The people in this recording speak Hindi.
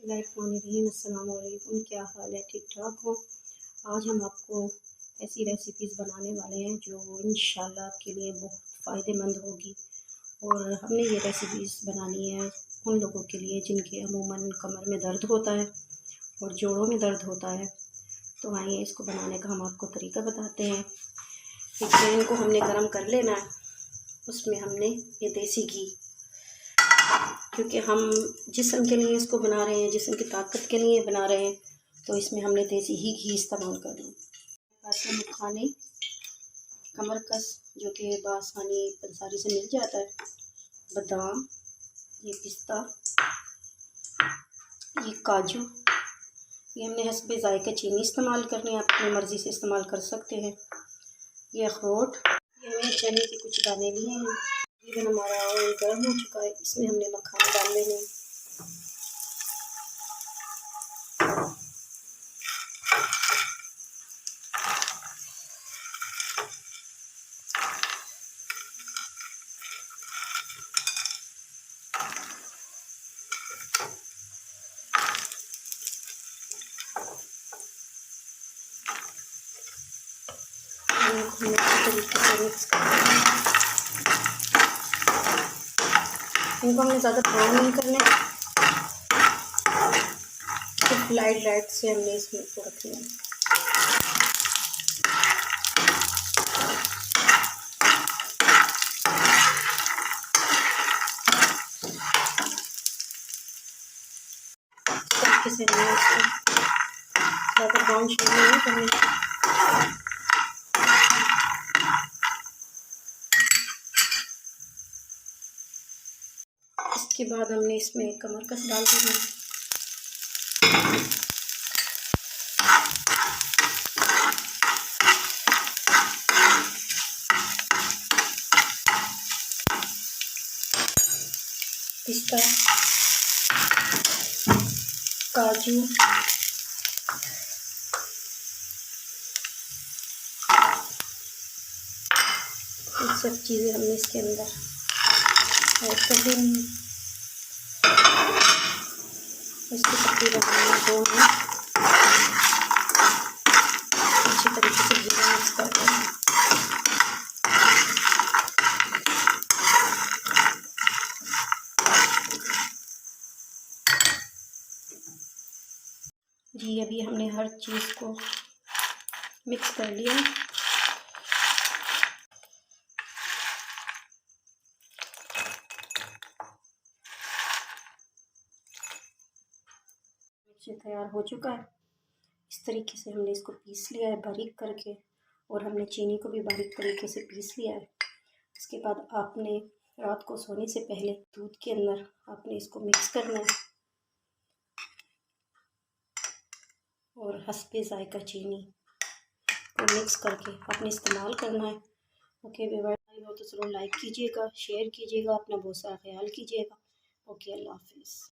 बिस्मिल्लाहिर्रहमानिर्रहीम। अस्सलाम वालेकुम। क्या हाल है? ठीक ठाक हो? आज हम आपको ऐसी रेसिपीज़ बनाने वाले हैं जो इंशाल्लाह आपके लिए बहुत फ़ायदेमंद होगी। और हमने ये रेसिपीज़ बनानी है उन लोगों के लिए जिनके अमूमन कमर में दर्द होता है और जोड़ों में दर्द होता है। तो आइए इसको बनाने का हम आपको तरीका बताते हैं। एक पैन को हमने गरम कर लेना है, उसमें हमने ये देसी घी, क्योंकि हम जिस्म के लिए इसको बना रहे हैं, जिस्म की ताकत के लिए बना रहे हैं, तो इसमें हमने देसी ही घी इस्तेमाल करना है। पास में मखाने, कमरकस जो कि बआसानी पंसारी से मिल जाता है, बादाम, ये पिस्ता, ये काजू, ये हमने हस्बे ज़ायक़ा चीनी इस्तेमाल करनी है, आप अपनी मर्ज़ी से इस्तेमाल कर सकते हैं। ये अखरोट, ये हमने चने के कुछ दाने लिए हैं। ये हमारा ऑयल गर्म हो चुका है, इसमें हमने मखाने डाल लेने हैं। इनको हमने ज़्यादा ब्राउन नहीं करना है, सिर्फ लाइट से हमने इसमें को रखना है। तरीके से हमने इसको ज़्यादा ब्राउन शेड नहीं करनी। इसके बाद हमने इसमें कमरकस डाल देना है। पिस्ता, काजू, ये सब चीज़ें हमने इसके अंदर ऐड कर देनी है। इसको तकरीबन हमने दो मिनट अच्छी तरीके से जीरा मिक्स कर देना है। जी अभी हमने हर चीज़ को मिक्स कर लिया। मिक्सचर तैयार हो चुका है। इस तरीके से हमने इसको पीस लिया है बारीक करके, और हमने चीनी को भी बारीक तरीके से पीस लिया है। इसके बाद आपने रात को सोने से पहले दूध के अंदर आपने इसको मिक्स करना है और हस्बे ज़ायक़ा चीनी को मिक्स करके आपने इस्तेमाल करना है। ओके व्यूअर्स, हो तो ज़रूर लाइक कीजिएगा, शेयर कीजिएगा, अपना बहुत सारा ख्याल कीजिएगा। ओके, अल्लाह हाफ़िज़।